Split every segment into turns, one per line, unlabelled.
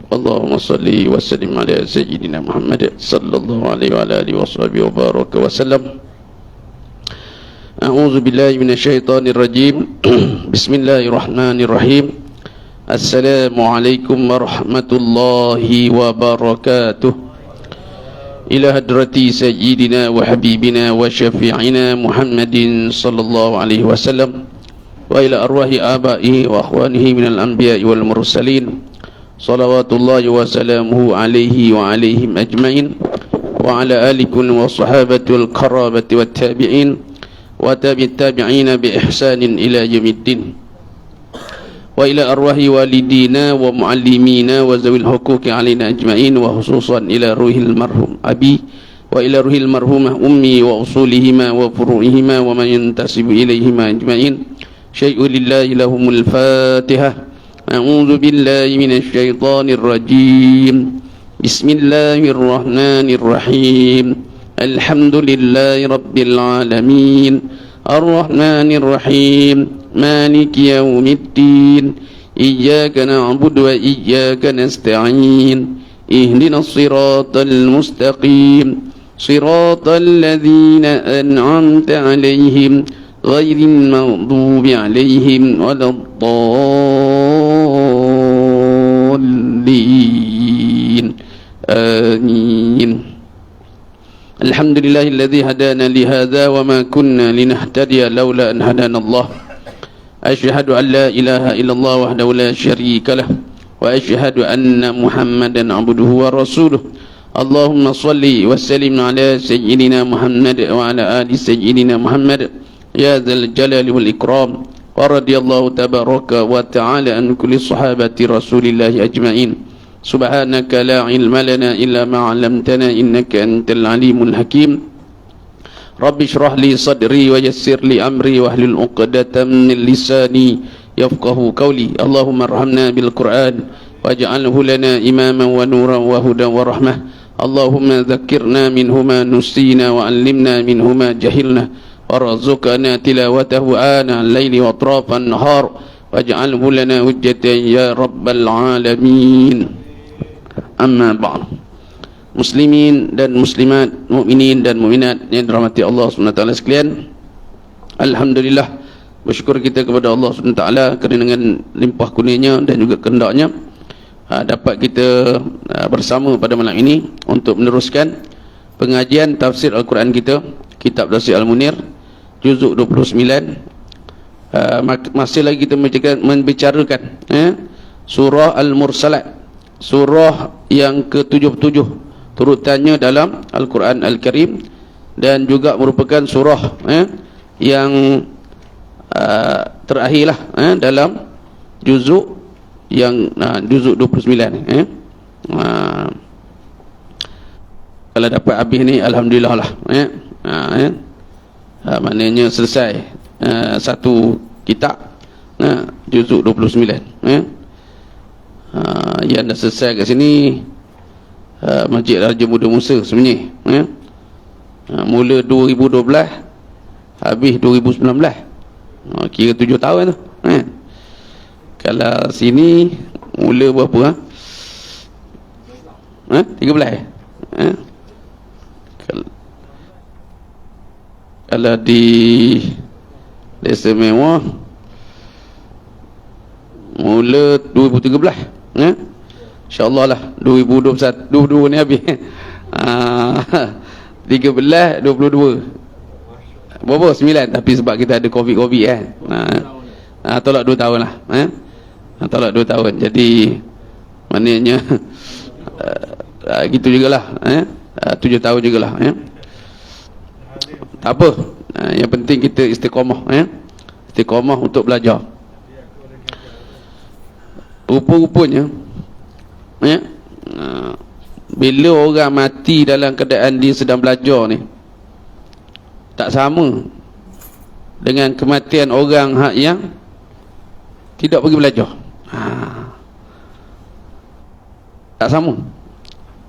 Allahumma salli wa sallim ala sayyidina Muhammad sallallahu alaihi wa alihi wa baraka wa sallam. A'udzu billahi minasyaitonir rajim. Bismillahirrahmanirrahim. Assalamualaikum warahmatullahi wabarakatuh. Ila hadrati sayyidina wa habibina wa syafi'ina Muhammadin sallallahu alaihi wasallam wa ila arwahi aba'i wa akhwanihi minal anbiya'i wal mursalin salawatullahi wa salamuhu alaihi wa alaihim ajma'in wa ala alikum wa sahabati wal karabati wat tabi'in wa tabi'it tabi'ina bi ihsanin ila yaumiddin wa ila arwahi walidina wa muallimina wa zawil huquqi alaina ajma'in wa khususan ila ruhil marhum abi wa ila ruhil marhumah ummi wa usulihima wa furu'ihima wa man yantasibu ilaihima ajma'in. Syai'u lillahi lahumul fatihah. A'udzu billahi minasy syaithanir rajim. Bismillahirrahmanirrahim. Alhamdulillahi rabbil alamin. Ar-Rahmanir Rahim. Maliki yaumiddin. Iyyaka na'budu wa iyyaka nasta'in. Ihdinas siratal mustaqim. Siratal ladzina an'amta 'alaihim ghairil maghdubi 'alaihim waladdallin. Amin. Alhamdulillahilladzi hadana li hadza wa ma kunna linahtadiya laula an hadana Allah. Asyhadu an la ilaha illallah wahdahu la syarika lah wa asyhadu anna Muhammadan abduhu wa rasuluh. Allahumma salli wa sallim ala sayyidina Muhammad wa ala ali sayyidina Muhammad ya dzal jalali wal ikram. Wa radiyallahu tabaraka wa ta'ala an kulli sahabati Rasulillah ajma'in. Subhanaka la ilma lana illa ma 'allamtana innaka antal alimul hakim. Rabbi shrah li sadri wa yassir li amri wa hlul 'uqdatam min lisani yafqahu qawli. Allahumma arhamna bil Qur'an waj'alhu lana imaman wa nuran wa hudan wa rahmah. Allahumma dhakkirna minhu ma nusina wa 'allimna minhu ma jahilna warzuqna tilawatahu ana al-laili wa atrafan nahar waj'alhu lana hujjatan ya rabbal alamin. Amma ba'd. Muslimin dan muslimat, mukminin dan mukminat yang dirahmati Allah SWT sekalian, alhamdulillah, bersyukur kita kepada Allah SWT kerana dengan limpah kurnianya dan juga kehendaknya dapat kita bersama pada malam ini untuk meneruskan pengajian tafsir Al-Quran kita, kitab Tafsir Al-Munir juzuk 29. Masih lagi kita membicarakan surah Al-Mursalat, surah yang ke-77 turutannya dalam Al-Quran Al-Karim, dan juga merupakan surah yang terakhirlah dalam juzuk yang juzuk 29. Kalau dapat habis ni alhamdulillah lah. Maknanya selesai satu kitab juzuk 29. Yang dah selesai kat sini Masjid Raja Muda Musa sebenarnya mula 2012 habis 2019, kira 7 tahun tu. Kalau sini mula berapa 13 kalau di Desa Mewah mula 2013, InsyaAllah lah 2021, 22 ni habis. 13, 22 berapa? 9. Tapi sebab kita ada Covid kan, tolak 2 tahun lah. Tolak 2 tahun. Jadi maknanya gitu jugalah. 7 tahun jugalah. Tak apa, yang penting kita istiqamah. Istiqamah untuk belajar. Rupa-rupanya bila orang mati dalam keadaan dia sedang belajar ni, tak sama dengan kematian orang yang tidak pergi belajar. Tak sama.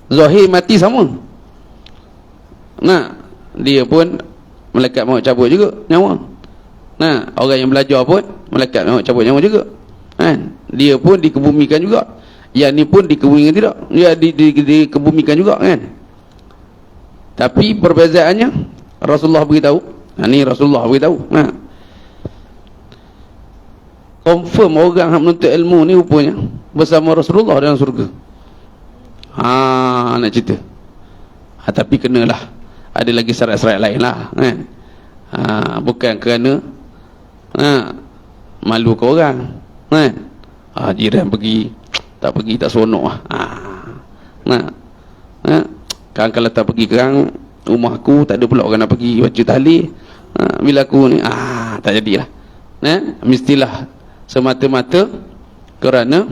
Zahir mati sama. Dia pun malaikat maut cabut juga nyawa. Orang yang belajar pun malaikat maut cabut nyawa juga. Dia pun dikebumikan juga. Yang ni pun dikebumikan tidak? Ya, dikebumikan juga kan. Tapi perbezaannya Rasulullah beritahu. Ni Rasulullah beritahu. Confirm orang yang menuntut ilmu ni rupanya bersama Rasulullah dalam surga. Nak cerita. Tapi kenalah ada lagi syarat-syarat lain lah kan. Bukan kerana malu ke orang kan. Jiran pergi tak seronok lah. Kan kalau tak pergi kerang rumah aku tak ada pula orang nak pergi baca tahlil. Bila aku ni tak jadilah. Mestilah semata-mata kerana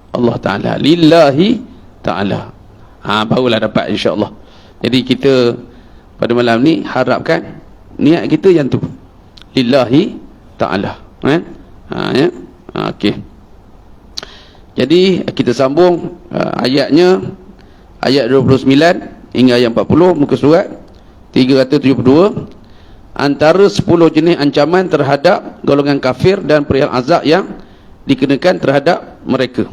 Allah Ta'ala, lillahi ta'ala. Barulah dapat insya-Allah. Jadi kita pada malam ni harapkan niat kita yang tu, lillahi ta'ala ya. Okey. Jadi kita sambung ayatnya, ayat 29 hingga ayat 40 muka surat 372. Antara 10 jenis ancaman terhadap golongan kafir dan perihal azab yang dikenakan terhadap mereka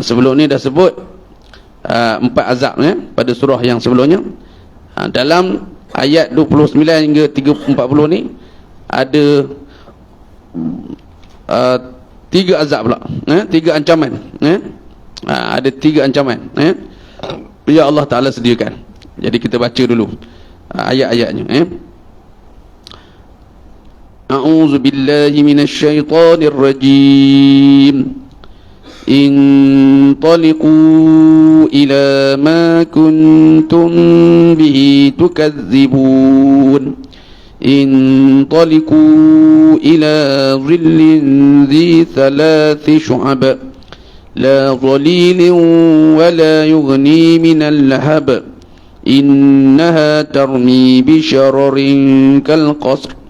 sebelum ni dah sebut 4 azab pada surah yang sebelumnya. Dalam ayat 29 hingga 40 ni ada 3 azab pula, 3 ancaman ada 3 ancaman ya Allah Ta'ala sediakan. Jadi kita baca dulu ayat-ayatnya. A'udzu billahi minasyaitonir rajim. Intaliqu ila ma kuntum bihi tukadzibun. Intaliqu ila dhillin dhi thalathi syu'ab la dhalilin wa la yughni minal lahab. Innaha tarmi bishararin kal qasr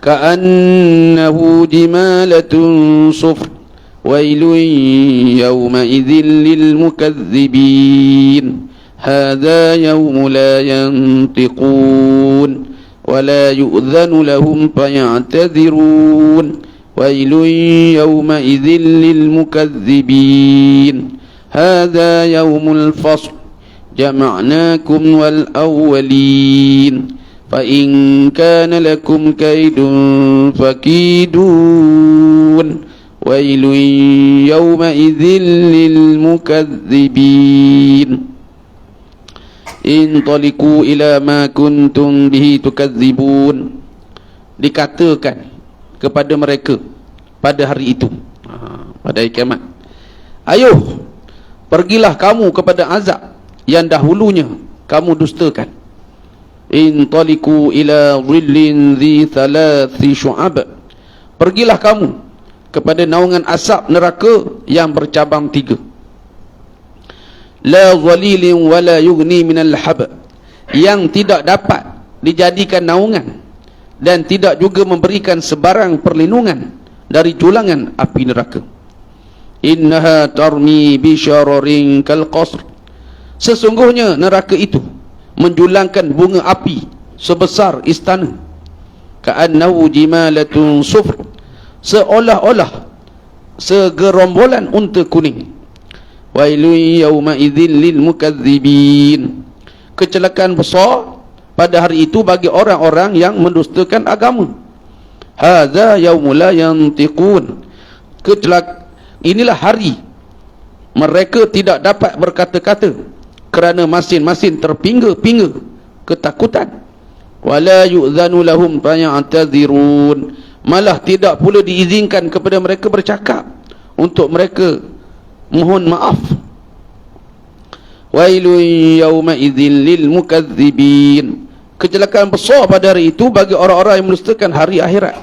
ka'annahu jimalatun sufr wailun yawma'idhin lil mukadzibin hadha yawmu la yantiqun wa la yu'dhanu lahum faya'tadhirun wailun yawma'idhin lil mukadzibin hadha yawmul fasl jama'nakum wal awwalin فَإِنْ كَانَ لَكُمْ كَيْدٌ فَكِيدُونِ وَيْلٌ يَوْمَئِذٍ لِلْمُكَذِّبِينَ انطلقوا إلى ما كنتم به تكذبون. Dikatakan kepada mereka pada hari itu, pada hari kiamat, ayuh, pergilah kamu kepada azab yang dahulunya kamu dustakan. Intaliqu ila dhillin dhi thalathi syu'ab. Pergilah kamu kepada naungan asap neraka yang bercabang 3. La dhalilin wa la yughni minal lahab. Yang tidak dapat dijadikan naungan dan tidak juga memberikan sebarang perlindungan dari julangan api neraka. Innaha tarmi bisyararin kal qasr. Sesungguhnya neraka itu menjulangkan bunga api sebesar istana. Ka'annahu jimalatun sufr. Seolah-olah segerombolan unta kuning. Wailun yawma idzin lil mukadzibin. Kecelakaan besar pada hari itu bagi orang-orang yang mendustakan agama. Hadza yaumul la yantiqun. Inilah hari mereka tidak dapat berkata-kata kerana masing-masing terpingga-pingga ketakutan. Wala yu'zanu lahum faya'tadhirun. Malah tidak pula diizinkan kepada mereka bercakap untuk mereka mohon maaf. Wailun yawma idzin lil mukadzibin. Kecelakaan besar pada hari itu bagi orang-orang yang mendustakan hari akhirat.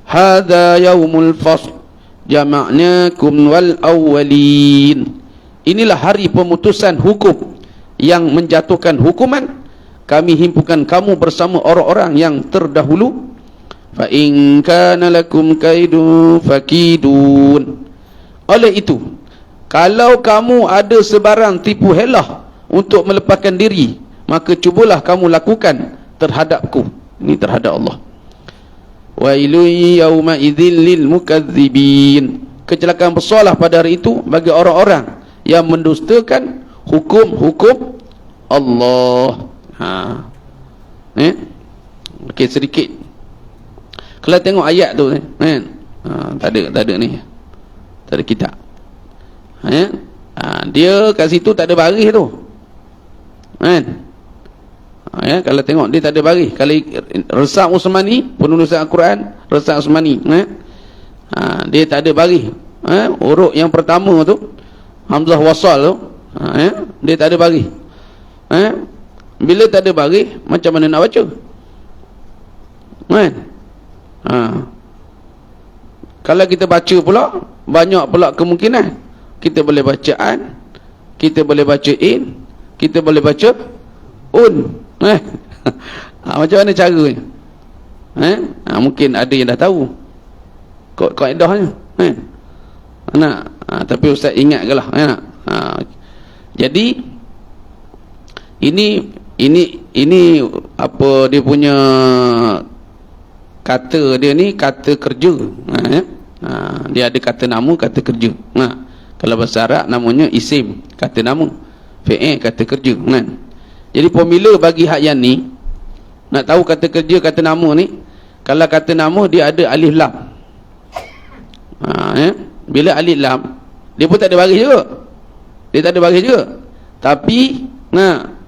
Hadza yaumul fasl jama'nakum wal awwalin. Inilah hari pemutusan hukum yang menjatuhkan hukuman. Kami himpunkan kamu bersama orang-orang yang terdahulu. Fa in kana lakum kaidun fakidun. Oleh itu, kalau kamu ada sebarang tipu helah untuk melepaskan diri, maka cubalah kamu lakukan terhadapku. Ini terhadap Allah. Wailun yawma idzin lil mukadzibin. kecelakaan besarlah pada hari itu bagi orang-orang yang mendustakan hukum-hukum Allah. Okey, sedikit kalau tengok ayat tu kan, tak ada ni, tak ada kitab. Dia kat situ tak ada baris tu kan. Kalau tengok dia tak ada baris. Kalau Resam Usmani, penulisan Al-Quran Resam Usmani, dia tak ada baris. Huruf yang pertama tu hamzah wasal tu, dia tak ada baris. Bila tak ada baris, macam mana nak baca kan? Kalau kita baca pula, banyak pula kemungkinan. Kita boleh baca an, kita boleh baca in, kita boleh baca un. Macam mana caranya? Mungkin ada yang dah tahu kaedahnya tapi ustaz ingatkanlah jadi ini apa dia punya kata dia ni, kata kerja. Dia ada kata nama, kata kerja. Kalau bahasa Arab namanya isim, kata nama. Fi'il, kata kerja kan. Jadi formula bagi hak yang ni, nak tahu kata kerja, kata nama ni, kalau kata nama dia ada alif lam. Bila alif lam, dia pun tak ada baris juga. Dia tak ada baris juga. Tapi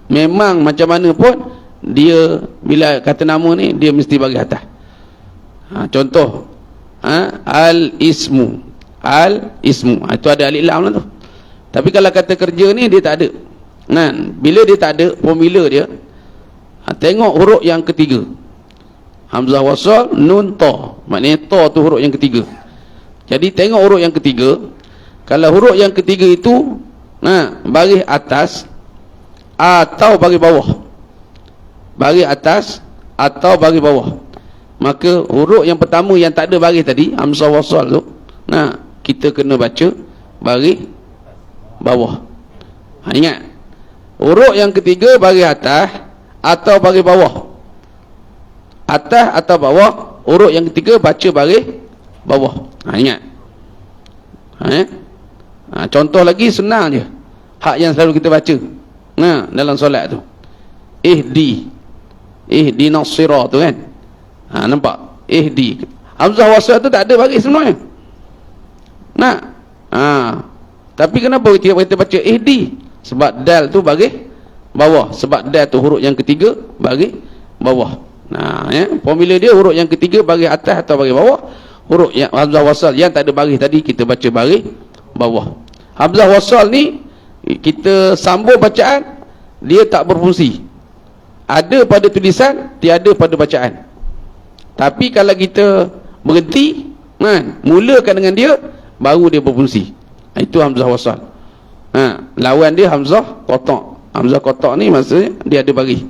memang macam mana pun dia, bila kata nama ni dia mesti baris atas. Contoh al-ismu, itu ada alif lam lah tu. Tapi kalau kata kerja ni dia tak ada. Bila dia tak ada formula dia, tengok huruf yang ketiga, hamzah wasal, nun, ta. Maknanya ta tu huruf yang ketiga. Jadi tengok huruf yang ketiga. Kalau huruf yang ketiga itu baris atas atau baris bawah, baris atas atau baris bawah, maka huruf yang pertama yang tak ada baris tadi, hamzah wasal tu, kita kena baca baris bawah. Ingat, huruf yang ketiga baris atas atau baris bawah. Atas atau bawah, huruf yang ketiga baca baris bawah. Ingat. Contoh lagi senang je, hak yang selalu kita baca dalam solat tu, ihdinas sirat tu kan. Nampak? Ihdi, hamzah wasal tu tak ada baris sebenarnya. Tapi kenapa kita baca ihdi? Sebab dal tu baris bawah. Sebab dal tu huruf yang ketiga baris bawah. Formula dia huruf yang ketiga baris atas atau baris bawah. Huruf yang hamzah wasal yang tak ada baris tadi kita baca baris bawah. Hamzah wasal ni kita sambung bacaan, dia tak berfungsi. Ada pada tulisan, tiada pada bacaan. Tapi kalau kita berhenti, mulakan dengan dia, baru dia berfungsi. Itu hamzah wasal. Lawan dia hamzah qata'. Hamzah qata' ni maksudnya dia ada baris.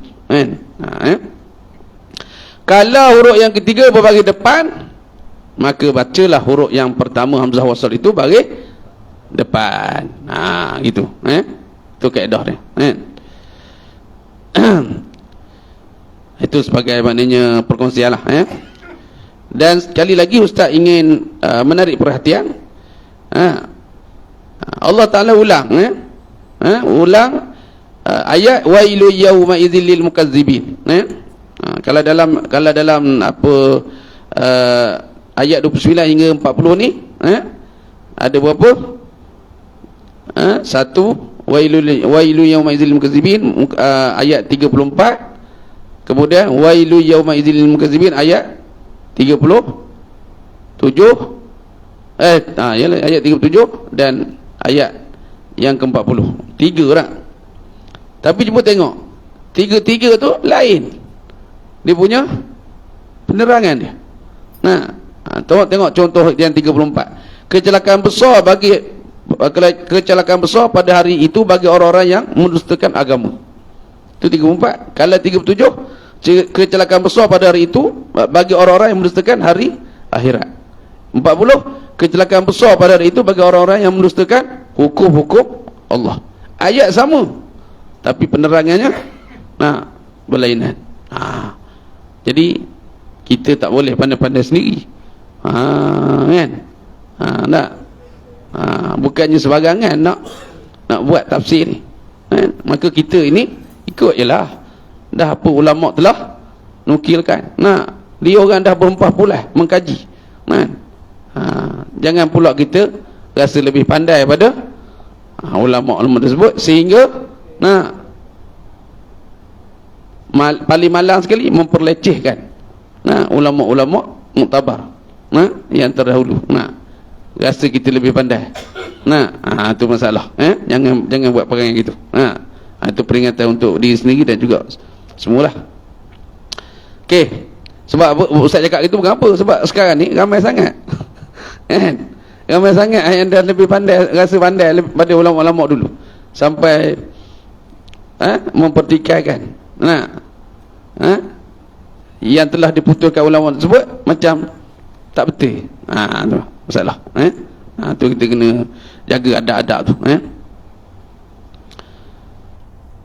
Kalau huruf yang ketiga berbaris depan, maka bacalah huruf yang pertama hamzah wasal itu baris depan. Gitu. Itu kaedah dia. Itu sebagai maknanya perkongsian lah. Dan sekali lagi ustaz ingin menarik perhatian, Allah Ta'ala ulang ayat wailu yawma idzil lil mukazzibin. Kalau dalam apa ayat 29 hingga 40 ni ada berapa? Satu, wailu yawma idzil lil mukazzibin, ayat 34. Kemudian wailu yawma idzil lil mukazzibin ayat 37. Ayat 37 dan ayat yang ke-40. 3 orang. Tapi cuba tengok, tiga-tiga tu lain dia punya penerangan dia. Tengok contoh yang 34. Kecelakaan besar pada hari itu bagi orang-orang yang mendustakan agama. Itu 34. Kalau 37, kecelakaan besar pada hari itu bagi orang-orang yang mendustakan hari akhirat. 40, kecelakaan besar pada hari itu bagi orang-orang yang mendustakan hukum-hukum Allah. Ayat sama, tapi penerangannya berlainan. Jadi kita tak boleh pandai-pandai sendiri. Kan? Bukannya sebarangan nak buat tafsir ni. Maka kita ini ikut je lah. Dah apa ulama telah nukilkan. Dia orang dah berempah pula mengkaji. Jangan pula kita rasa lebih pandai pada ulama-ulama tersebut, sehingga paling malang sekali memperlecehkan ulama-ulama muktabar yang terdahulu. Rasa kita lebih pandai. Itu masalah. Jangan buat perangai gitu. Itu peringatan untuk diri sendiri dan juga semualah. Okey. Sebab apa Ustaz cakap gitu bukan apa, sebab sekarang ni ramai sangat. Ramai sangat yang dah lebih pandai, rasa pandai pada ulama-ulama dulu. Sampai mempertikaikan yang telah diputuskan ulama tersebut macam tak betul. Tu masalah. Tu kita kena jaga adab-adab tu.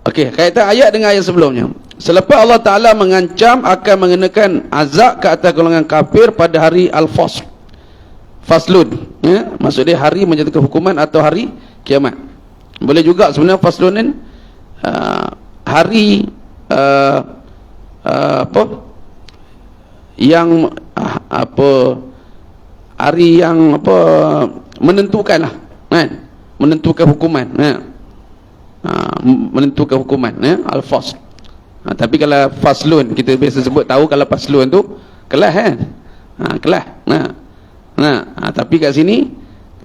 Okey, kaitan ayat dengan ayat sebelumnya. Selepas Allah Ta'ala mengancam akan mengenakan azab ke atas golongan kafir pada hari Al-Fasl. Faslun, maksud dia hari menjatuhkan hukuman atau hari kiamat. Boleh juga sebenarnya faslun ni hari yang hari yang menentukan lah, menentukan hukuman, menentukan hukuman, Al-Fasl. Tapi kalau faslun kita biasa sebut, tahu kalau faslun tu kelas kelas. Tapi kat sini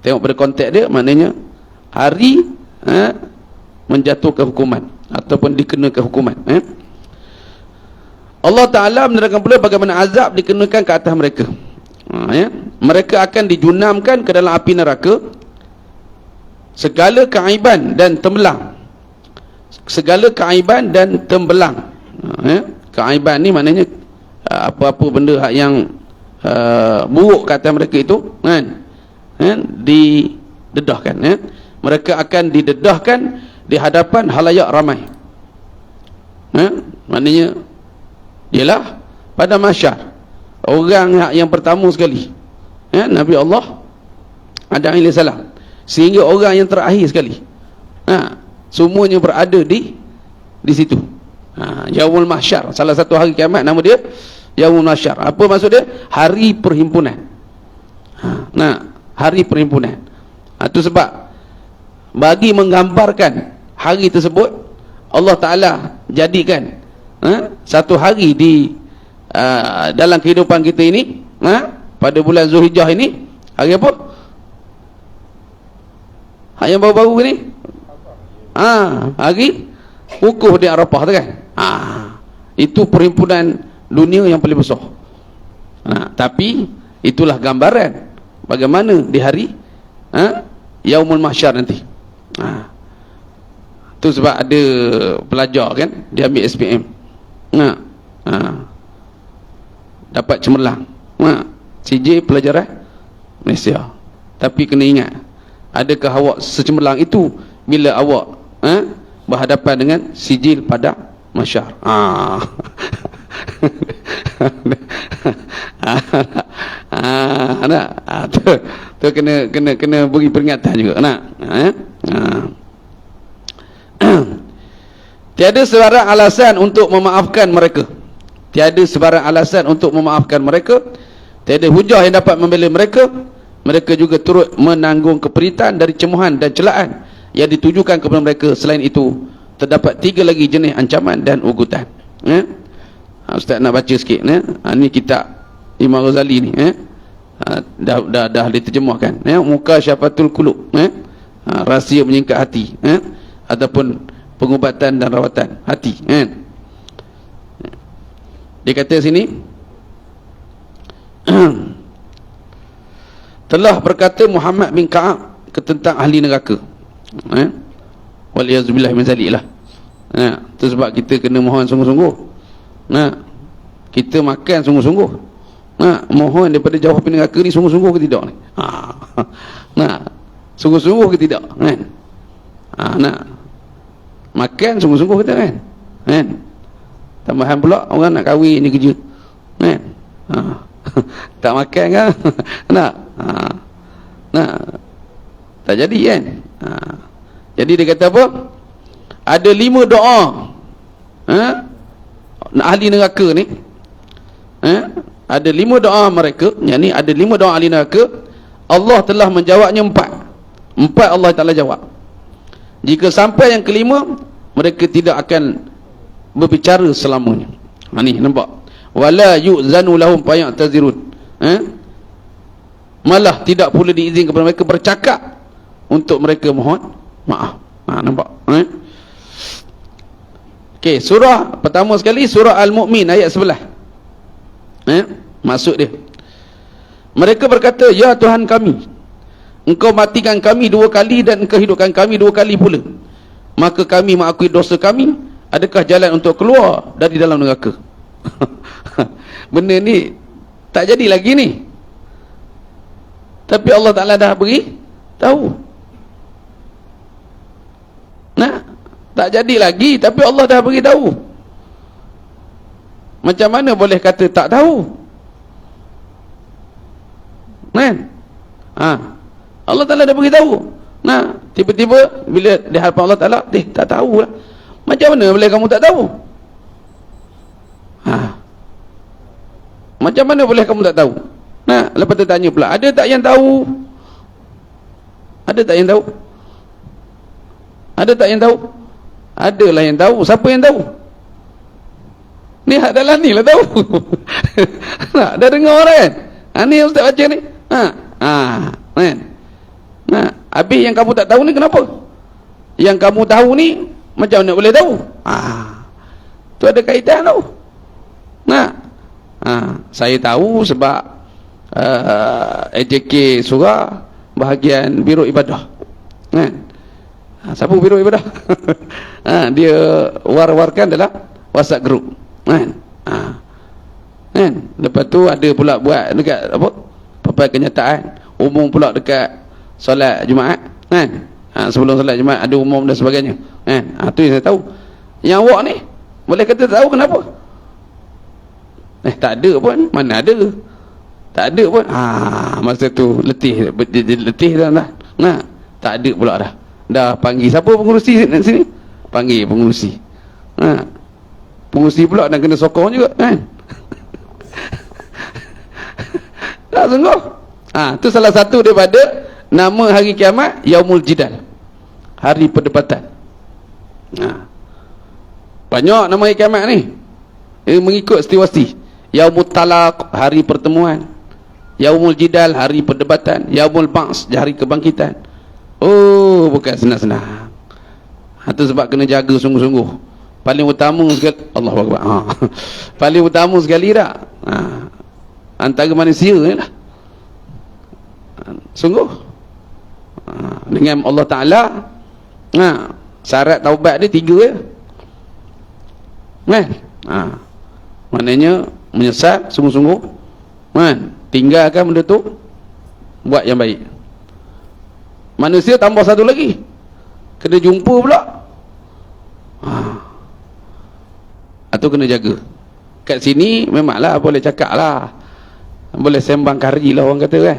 tengok pada konteks dia, maknanya hari menjatuhkan hukuman ataupun dikenakan hukuman. Allah Ta'ala menerangkan pula bagaimana azab dikenakan ke atas mereka. Mereka akan dijunamkan ke dalam api neraka. Segala keaiban dan tembelang, segala keaiban dan tembelang. Keaiban ni maknanya apa-apa benda yang buruk kata mereka itu didedahkan. Mereka akan didedahkan di hadapan halayak ramai. Maknanya ialah pada mahsyar, orang yang pertama sekali, Nabi Allah Adam AS, sehingga orang yang terakhir sekali, semuanya berada di situ. Yaumul Mahsyar, salah satu hari kiamat nama dia Yaumul Mahsyar. Apa maksud dia? Hari perhimpunan. Hari perhimpunan. Itu sebab bagi menggambarkan hari tersebut, Allah Ta'ala jadikan satu hari di dalam kehidupan kita ini, pada bulan Zulhijjah ini, hari apa? Hari yang baru-baru ni, hari wukuf di Arafah tu kan. Itu perhimpunan dunia yang paling besar. Tapi itulah gambaran bagaimana di hari Yaumul Mahsyar nanti. Tu sebab ada pelajar kan, dia ambil SPM, dapat cemerlang, CJ pelajaran Malaysia. Tapi kena ingat, adakah awak secemerlang itu bila awak berhadapan dengan sijil pada mahsyar? Tu kena beri peringatan juga. Tiada sebarang alasan untuk memaafkan mereka. Tiada sebarang alasan untuk memaafkan mereka. Tiada hujah yang dapat membela mereka. Mereka juga turut menanggung keperitan dari cemuhan dan celaan yang ditujukan kepada mereka. Selain itu, terdapat 3 lagi jenis ancaman dan ugutan. Ustaz nak baca sikit. Ni kitab Imam Ghazali ni. Dah diterjemahkan. Muka Syafatul Qulub. Rahsia menyingkat hati. Ataupun pengubatan dan rawatan hati. Dia kata sini, telah berkata Muhammad bin Ka'ab tentang ahli neraka. Waliyazubillah min zalik lah. Itu sebab kita kena mohon sungguh-sungguh. Kita makan sungguh-sungguh. Mohon daripada jauh api neraka ni sungguh-sungguh ke tidak ni? Sungguh-sungguh ke tidak? Makan sungguh-sungguh kita kan? Tambahan pula orang nak kahwin ni kerja. Tak makan kan? Tak jadi kan. Jadi dia kata apa? Ada 5 doa ahli neraka ni. Ada 5 doa mereka, yang ni ada 5 doa ahli neraka, Allah telah menjawabnya 4 Allah Ta'ala jawab. Jika sampai yang kelima, mereka tidak akan berbicara selamanya. Ni nampak, wala yu'zanu lahum fayatazirun. Malah tidak pula diizinkan kepada mereka bercakap untuk mereka mohon maaf. Nampak? Okey, surah pertama sekali surah Al-Mu'min ayat 11. Maksud dia, mereka berkata, ya Tuhan kami, Engkau matikan kami 2 kali dan Engkau hidupkan kami 2 kali pula. Maka kami mengakui dosa kami. Adakah jalan untuk keluar dari dalam neraka? Benda ni tak jadi lagi ni. Tapi Allah Ta'ala dah beri tahu. Tak jadi lagi, tapi Allah dah beri tahu. Macam mana boleh kata tak tahu? Kan? Allah Ta'ala dah beri tahu. Tiba-tiba bila di hadapan Allah Ta'ala, tak tahu lah. Macam mana boleh kamu tak tahu? Macam mana boleh kamu tak tahu? Lepas tu tanya pula, ada tak yang tahu? Ada tak yang tahu? Ada tak yang tahu? Adalah yang tahu. Siapa yang tahu? Ni adalah ni lah tahu. Dah dengar orang kan? Ni yang Ustaz baca ni. Kan? Habis yang kamu tak tahu ni kenapa? Yang kamu tahu ni macam mana boleh tahu? Tu ada kaitan tau. Saya tahu sebab AJK surah bahagian Biro Ibadah. Kan? Siapa Biro Ibadah? Dia war-warkan dalam WhatsApp group. Kan? Lepas tu ada pula buat dekat apa? Papan kenyataan umum pula dekat solat Jumaat. Kan? Sebelum solat Jumaat ada umum dan sebagainya. Kan? Tu yang saya tahu. Yang awak ni boleh kata tak tahu kenapa? Tak ada pun. Mana ada? Tak ada pun. Masa tu letih dah. Tak ada pula dah. Dah panggil siapa pengurusi sini? Panggil pengurusi. Pengurusi pula nak kena sokong juga kan. Tak sungguh. Tu salah satu daripada nama hari kiamat, Yaumul Jidal, hari perdebatan. Banyak nama hari kiamat ni. Mengikut setiwasti. Yaumul Talaq, hari pertemuan. Yaumul Jidal, hari perdebatan. Yaumul Ba'ts, hari kebangkitan. Bukan senang-senang. Itu sebab kena jaga sungguh-sungguh. Paling utama sekali, Allahu Akbar. Paling utama sekali dah. Antara manusia ni lah. Sungguh. Dengan Allah Ta'ala, syarat taubat dia 3 je. Kan? Maknanya menyesal sungguh-sungguh. Kan? Tinggalkan benda tu, buat yang baik. Manusia tambah satu lagi, kena jumpa pula. Atau kena jaga. Kat sini memanglah boleh cakap lah, boleh sembang kari lah orang kata kan.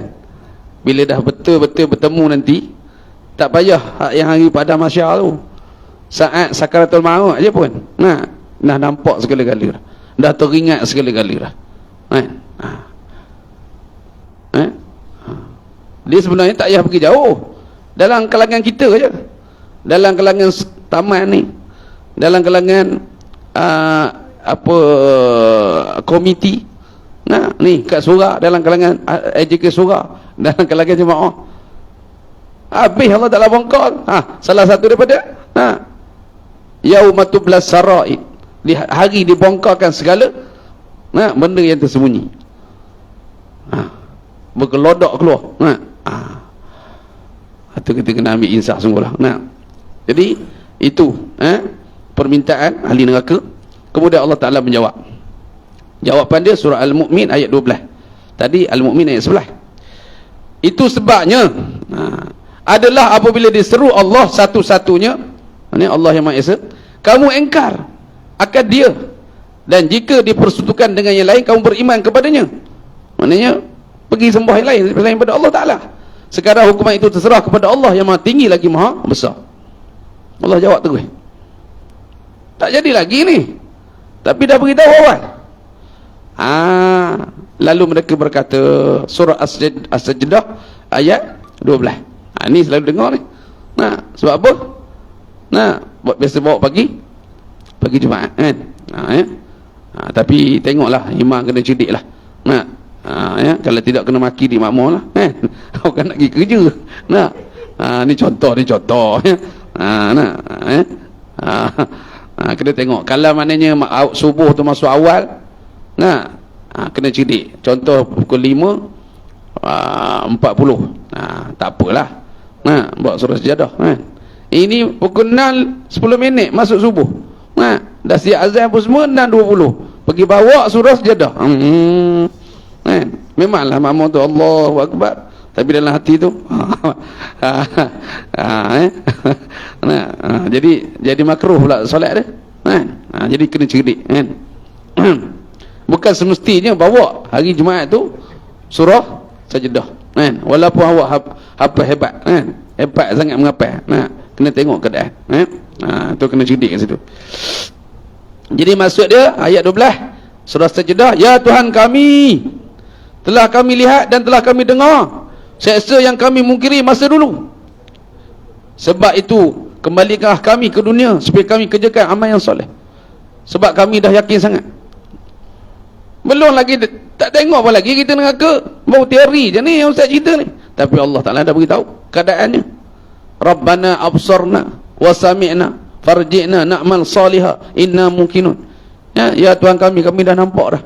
Bila dah betul-betul bertemu nanti, tak payah yang hari pada masyar tu, saat sakaratul maut je pun dah nampak segala-gala, dah teringat segala-gala kan. Dia sebenarnya tak payah pergi jauh, dalam kalangan kita je, dalam kalangan taman ni, dalam kalangan komiti ni kat surah, dalam kalangan AJK surah, dalam kalangan jemaah, habis Allah Ta'ala bongkar. Salah satu daripada yaumatublas saraid, di hari dibongkarkan segala benda yang tersembunyi, berkelodok keluar. Itu kita kena ambil insaf sungguhlah. Jadi itu permintaan ahli neraka. Kemudian Allah Ta'ala menjawab. Jawapan dia surah Al-Mu'min ayat 12. Tadi Al-Mu'min ayat 11. Itu sebabnya adalah apabila diseru Allah satu-satunya, ini Allah yang Maha Esa, kamu engkar akan dia, dan jika dipersekutukan dengan yang lain kamu beriman kepadanya. Maknanya pergi sembah yang lain selain pada Allah Ta'ala. Sekarang hukuman itu terserah kepada Allah yang maha tinggi lagi maha besar. Allah jawab terus. Tak jadi lagi ni. Tapi dah beritahu awal. Lalu mereka berkata, surah As-Sajdah ayat 12. Ni selalu dengar ni. Sebab apa? Biasa bawa pagi Jumaat kan. Tapi tengoklah, imam kena cerdik lah. Kalau tidak kena maki di makmur lah kan. Bukan nak pergi kerja. Ni contoh ya. Kena tengok. Kalau maknanya subuh tu masuk awal, kena cerdik. Contoh pukul 5:40. Tak apalah. Buat surah Sajadah kan. Ini pukul 0 10 minit masuk subuh. Dah siap azan pun semua 6:20. Pergi bawa surah Sajadah. Memanglah makmum tu Allahu Akbar, tapi dalam hati tu jadi makruh pula solat dia. Jadi kena cerdik kan. Bukan semestinya bawa hari Jumaat tu surah Sajadah kan. Walaupun awak hafal hebat kan. Hebat sangat menghafal. Kena tengok keadaan. Tu kena cerdik kat situ. Jadi maksud dia ayat 12 surah Sajadah, ya Tuhan kami, telah kami lihat dan telah kami dengar seksa yang kami mungkiri masa dulu. Sebab itu kembalikanlah kami ke dunia supaya kami kerjakan amal yang soleh. Sebab kami dah yakin sangat. Belum lagi tak tengok apa lagi kita neraka. Baru teori je ni yang Ustaz cerita ni. Tapi Allah Ta'ala dah beritahu keadaannya. Rabbana absarna wa sami'na farji'na na'mal salihah inna mungkinun. Ya Tuhan kami dah nampak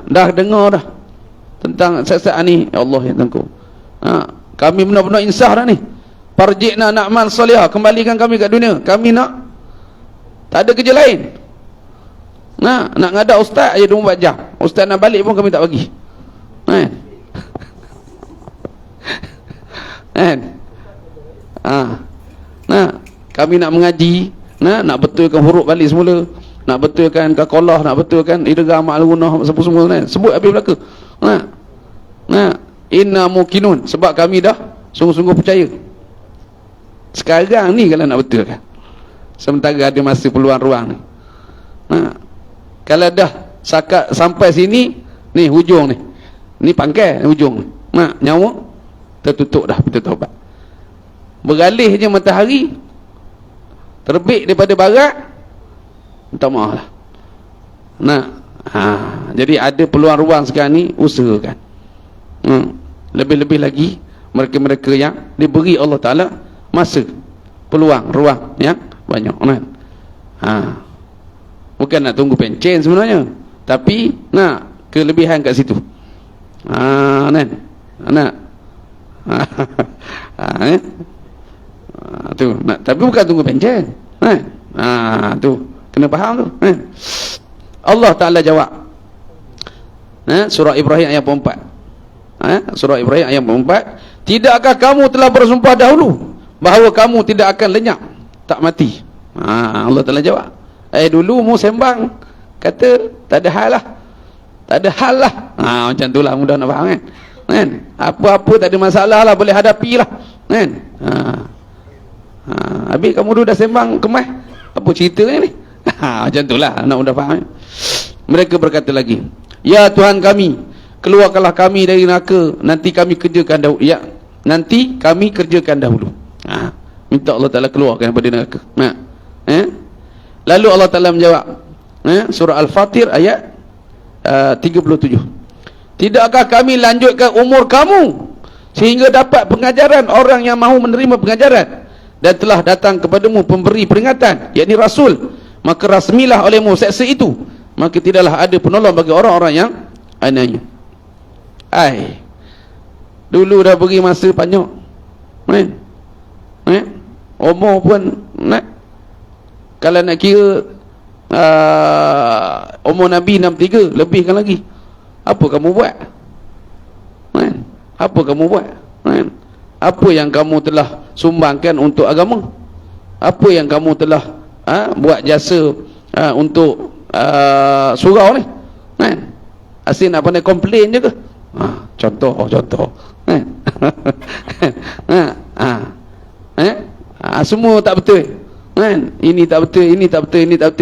dah dengar dah tentang saat ni. Ya Allah ya Tuhanku, kami benar-benar insaf dah ni. Farji'na na'mal salihah, kembalikan kami kat dunia. Kami nak, tak ada kerja lain. Nak ngadak ustaz aja 24 jam. Ustaz nak balik pun kami tak bagi. Kami nak mengaji, nak betulkan huruf balik semula, nak betulkan kaqalah, nak betulkan idgham ma'lunah semua kan. Sebut habis belaka. Inna mukinun, sebab kami dah sungguh-sungguh percaya. Sekarang ni kalau nak betulkan, sementara ada masa peluang ruang ni. Kalau dah sampai sini, ni hujung ni pangkal hujung ni. Nyawa tertutup dah pintu taubat. Beralih je matahari terbit daripada barat, minta maaf lah. Jadi ada peluang ruang sekarang ni, usahakan. Lebih-lebih lagi mereka-mereka yang diberi Allah Ta'ala masa, peluang ruang yang banyak kan. Bukan nak tunggu pencen sebenarnya, tapi nak kelebihan kat situ. Tu nak, tapi bukan tunggu pencen. Tu kena faham tu. Allah Ta'ala jawab. Surah Ibrahim ayat 4. Surah Ibrahim ayat 4. Tidakkah kamu telah bersumpah dahulu bahawa kamu tidak akan lenyap, tak mati? Allah Ta'ala jawab. Dulu mu sembang kata tak ada hal lah. Tak ada hal lah. Macam tu lah, mudah nak faham kan? Apa-apa tak ada masalah lah, boleh hadapi lah kan? Habis kamu dulu dah sembang kemas, apa cerita ni? Macam tu lah, nak mudah faham. Mereka berkata lagi, ya Tuhan kami, keluarkanlah kami dari neraka, nanti kami kerjakan dahulu. Nanti kami kerjakan dahulu. Minta Allah Ta'ala keluarkan daripada neraka. Lalu Allah Ta'ala menjawab, surah Al-Fatir ayat 37. Tidakkah kami lanjutkan umur kamu sehingga dapat pengajaran orang yang mahu menerima pengajaran, dan telah datang kepadamu pemberi peringatan, yakni Rasul, maka rasmilah olehmu seksa itu, maka tidaklah ada penolong bagi orang-orang yang aniaya. Dulu dah beri masa panjang, umur pun kalau nak kira umur Nabi 63, lebihkan lagi. Apa kamu buat? Apa kamu buat? Apa yang kamu telah sumbangkan untuk agama? Apa yang kamu telah buat jasa untuk surau ni? Asyik nak pandai komplain je ke? Contoh. Semua tak betul. Kan? Ini tak betul.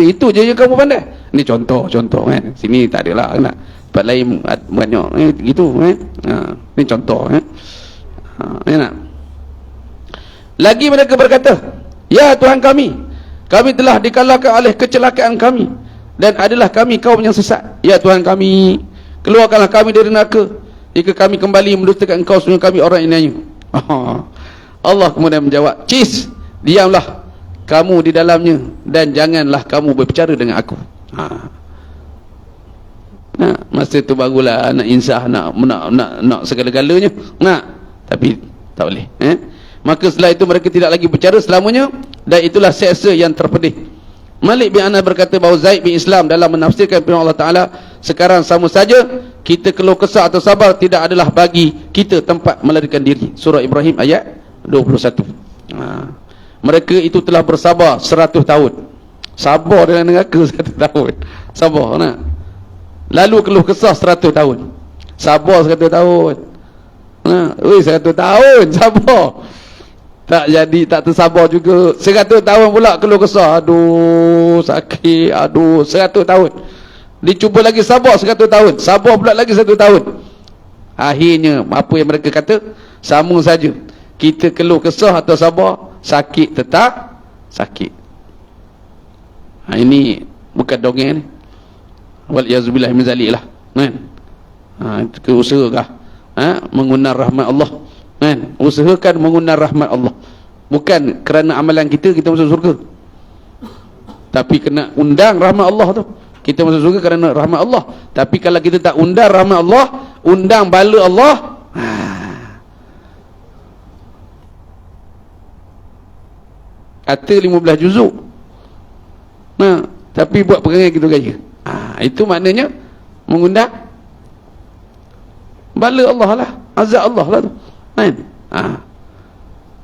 Itu je kamu pandai. Ini contoh kan. Sini tak adalah nak. Tempat lain banyak gitu kan. Ini contoh nak. Lagi mereka berkata, ya Tuhan kami telah dikalahkan oleh kecelakaan kami dan adalah kami kaum yang sesat. Ya Tuhan kami, keluarkanlah kami dari neraka jika kami kembali mendustakan engkau, sesungguhnya kami orang yang nyanyi. Allah kemudian menjawab, cis, diamlah kamu di dalamnya dan janganlah kamu berbicara dengan aku. Nah, masa tu barulah nak insaf, nak segala-galanya. Tapi tak boleh. Maka setelah itu mereka tidak lagi berbicara selamanya, dan itulah seksa yang terpedih. Malik bin Anas berkata bahawa Zaid bin Islam dalam menafsirkan firman Allah Ta'ala, sekarang sama saja kita keluh kesah atau sabar tidak adalah bagi kita tempat melarikan diri. Surah Ibrahim ayat 21. Mereka itu telah bersabar 100 tahun. Sabar dalam neraka 100 tahun. Sabar nak. Lalu keluh kesah 100 tahun. Sabar 100 tahun. 100 tahun sabar. Tak jadi, tak tersabar juga. 100 tahun pula keluh kesah. Aduh, sakit. Aduh, 100 tahun. Dicuba lagi sabar 100 tahun. Sabar pula lagi 100 tahun. Akhirnya, apa yang mereka kata? Sama saja. Kita keluh kesah atau sabar, sakit tetap sakit. Ini bukan dongeng ni. Wal-yazubillah min zalik lah. Itu usaha kah? Menggunakan rahmat Allah. Usahakan menggunakan rahmat Allah. Bukan kerana amalan kita masuk surga, tapi kena undang rahmat Allah tu. Kita masuk surga kerana rahmat Allah. Tapi kalau kita tak undang rahmat Allah, undang bala Allah, kata 15 juzuk, tapi buat perangai gitu gaya, itu maknanya mengundang bala Allah lah, azab Allah lah tu.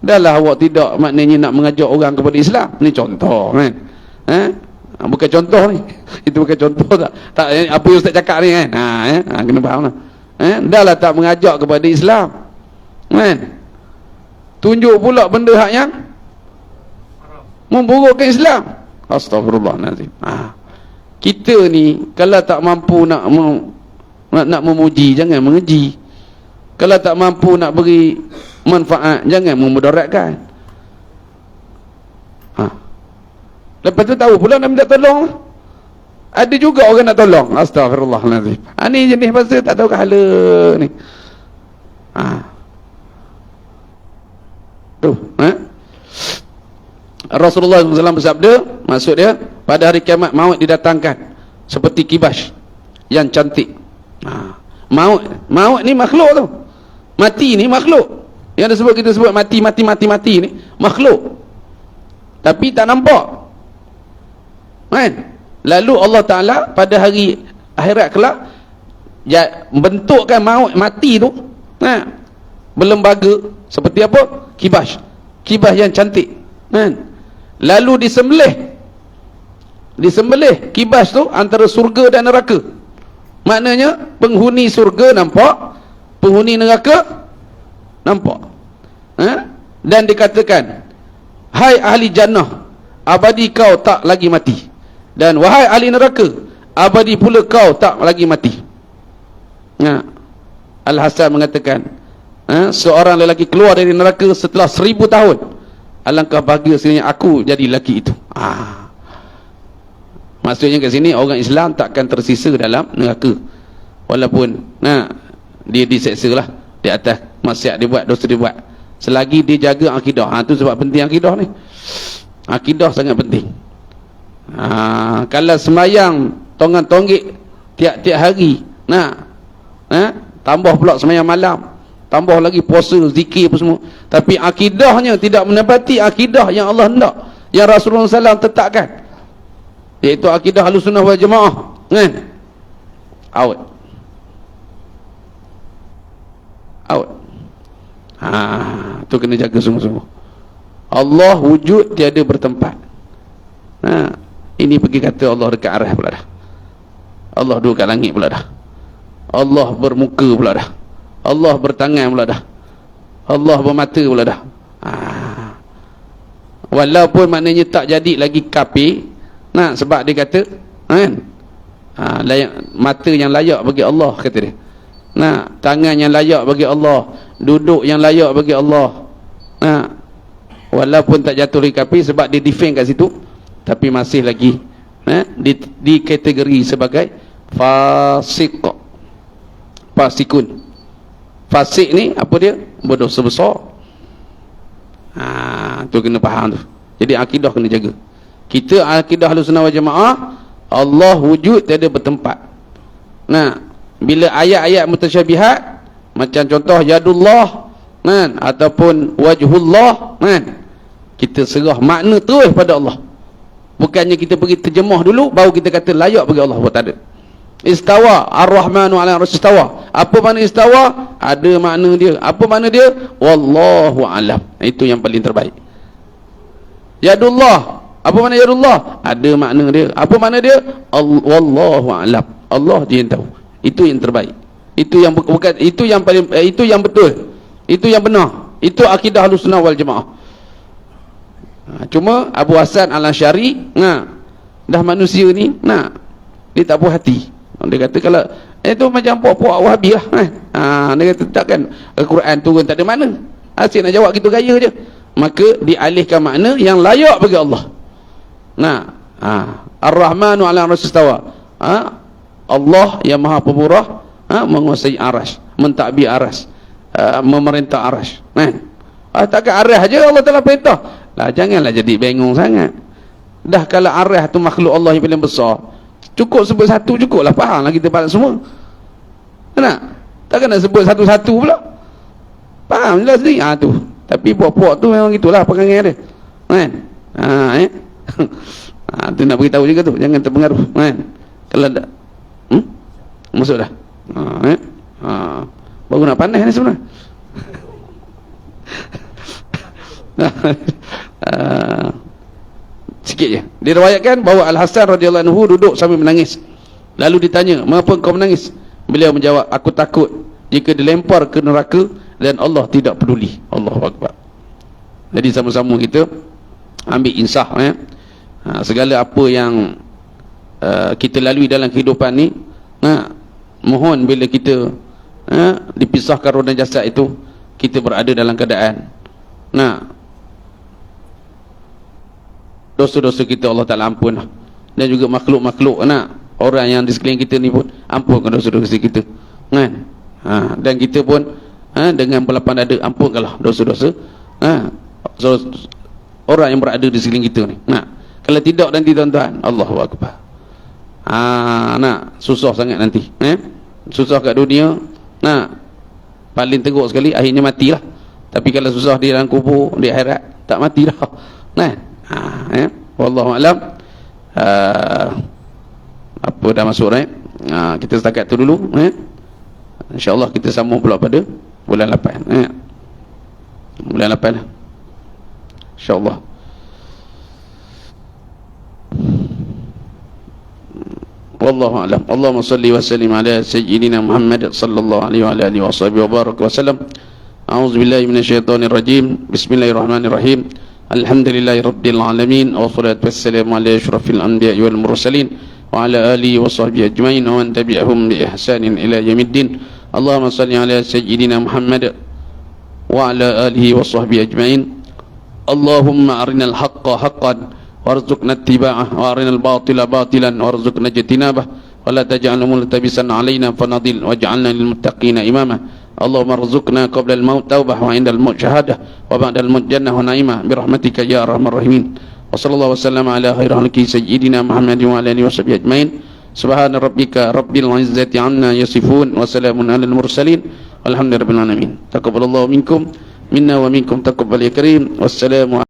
Dah lah awak tidak maknanya nak mengajak orang kepada Islam. Ni contoh kan. Bukan contoh ni. Itu bukan contoh tak apa yang Ustaz cakap ni kan. Kena faham lah. Dah lah tak mengajak kepada Islam. Kan? Tunjuk pula benda hak yang memburukkan Islam. Astagfirullahaladzim. Kita ni kalau tak mampu nak memuji, jangan mengeji. Kalau tak mampu nak beri manfaat, jangan memudaratkan. Lepas tu tahu pula nak minta tolong. Ada juga orang nak tolong. Astagfirullahaladzim. Ni jenis bahasa tak tahu kehala ni. Rasulullah SAW bersabda, maksud dia, pada hari kiamat maut didatangkan seperti kibas yang cantik. Maut ni makhluk tu. Mati ni makhluk. Yang kita sebut mati ni makhluk. Tapi tak nampak. Kan? Lalu Allah Ta'ala pada hari akhirat kelak bentukkan maut mati tu berlembaga seperti apa? Kibas yang cantik. Kan? Lalu disembelih kibas tu antara surga dan neraka. Maknanya penghuni surga nampak, penghuni neraka nampak. Dan dikatakan, hai ahli jannah, abadi kau tak lagi mati. Dan wahai ahli neraka, abadi pula kau tak lagi mati. Al-Hasan mengatakan, seorang lelaki keluar dari neraka setelah 1000 tahun. Alangkah bahagia sekiranya aku jadi lelaki itu. Maksudnya kat sini orang Islam takkan tersisa dalam neraka. Walaupun dia diseksa lah di atas maksiat dia buat, dosa dia buat, selagi dia jaga akidah. Itu sebab penting akidah ni. Akidah sangat penting. Kalau sembahyang tonggak-tonggik tiap-tiap hari, tambah pula sembahyang malam, tambah lagi puasa, zikir apa semua, tapi akidahnya tidak menepati akidah yang Allah hendak, yang Rasulullah SAW tetapkan, iaitu akidah Ahlussunnah wal Jamaah. Out. Tu kena jaga sungguh-sungguh. Allah wujud tiada bertempat. Ini pergi kata Allah dekat arah pula dah. Allah duduk kat langit pula dah. Allah bermuka pula dah. Allah bertangan pula dah, Allah bermata pula dah. Walaupun maknanya tak jadi lagi kafir, nah, sebab dia kata kan, mata yang layak bagi Allah, kata dia. Nah, tangan yang layak bagi Allah, duduk yang layak bagi Allah. Nah, walaupun tak jatuh lagi kafir sebab dia defend kat situ, tapi masih lagi di kategori sebagai fasik. Fasikun. Fasik ni apa dia? Berdosa besar. Tu kena faham tu. Jadi akidah kena jaga. Kita akidah Ahlussunnah wal Jamaah, Allah wujud tiada bertempat. Nah, bila ayat-ayat mutasyabihat macam contoh yadullah kan, ataupun wajhullah kan, kita serah makna terus pada Allah. Bukannya kita pergi terjemah dulu baru kita kata layak bagi Allah, buat tak ada. Istawa ar-Rahmanu 'ala al-'arsy istawa. Apa makna istawa? Ada makna dia. Apa makna dia? Wallahu a'lam. Itu yang paling terbaik. Yadullah. Apa makna yadullah? Ada makna dia. Apa makna dia? Wallahu a'lam. Allah dia yang tahu. Itu yang terbaik. Itu yang bukan, itu yang paling, itu yang betul. Itu yang benar. Itu akidah Ahlussunnah wal Jamaah. Cuma Abu Hasan Al-Asy'ari, dah manusia ni, dia tak puas hati. Dia kata kalau itu macam puak-puak Wahabi lah. Dia kata takkan Al-Quran turun tak ada makna. Asyik nak jawab gitu gaya je. Maka dialihkan makna yang layak bagi Allah. Ar-Rahmanu 'ala al-'arsy istawa. Allah yang Maha Pemurah, menguasai aras, mentadbir aras, memerintah aras. Takkan aras aja Allah telah perintah. Lah, janganlah jadi bingung sangat. Dah kalau aras tu makhluk Allah yang paling besar, cukup sebut satu cukuplah, faham lah kita pada semua. Nak? Takkan nak sebut satu-satu pula. Faham jelas ni. Tu. Tapi puak-puak tu memang gitulah perangai dia. Kan? Tu nak beritahu juga tu, jangan terpengaruh. Kan? Kalau tak masuk dah. Baru nak panas ni sebenarnya. Sikit je. Diriwayatkan bahawa Al-Hasan radhiyallahu anhu duduk sambil menangis. Lalu ditanya, "Mengapa kau menangis?" Beliau menjawab, "Aku takut jika dilempar ke neraka dan Allah tidak peduli." Allahu Akbar. Jadi sama-sama kita ambil insaf segala apa yang kita lalui dalam kehidupan ni, mohon bila kita dipisahkan roh dan jasad itu, kita berada dalam keadaan dosa-dosa kita Allah Ta'ala ampun, dan juga makhluk-makhluk orang yang di sekeliling kita ni pun ampunkan dosa-dosa kita kan. Dan kita pun dengan berlapang dada ampunkanlah dosa-dosa orang yang berada di sekeliling kita ni. Kalau tidak nanti tuan-tuan, Allahu Akbar, susah sangat nanti. Susah kat dunia, paling teruk sekali akhirnya matilah. Tapi kalau susah di dalam kubur, di akhirat tak mati dah. Wallahu a'lam. Apa dah masuk kita setakat tu dulu. InsyaAllah kita sambung pula pada bulan 8. Bulan 8 lah, InsyaAllah. Wallahu a'lam. Allahumma salli wa sallim ala sayyidina Muhammad sallallahu alaihi wa alihi wa sahbihi wa baraka wa sallam. A'udzubillahi minasyaitonir rajim. Bismillahirrahmanirrahim. Alhamdulillahi rabbil alamin, wassalatu wassalamu ala asyrafil anbiya'i wal mursalin wa ala alihi wa sahbihi ajmain wa man tabi'ahum bi ihsanin ila yaumiddin. Allahumma salli ala sayyidina Muhammad wa ala alihi wa sahbihi ajmain. Allahumma arinal haqqa haqqan warzuqna ittiba'ah wa arinal batila batilan warzuqna ijtinabah wa la taj'alna multabisan alaina fanadil waj'alna lil muttaqina imama. Allahumma rzuqna qabla al-maut taubah wa 'inda al-maut syahadah wa ba'da al-maut jannah wa na'imah bi rahmatika ya arhamar rahimin. Wa sallallahu wasallam ala khairi khalqi sayyidina Muhammadin wa ala alihi washabbihi ajmain. Subhana rabbika rabbil izzati 'amma yasifun wa salamun alal mursalin walhamdulillahi rabbil alamin. Taqabbalallahu minkum minna wa minkum taqabbal ya karim. Wassalamu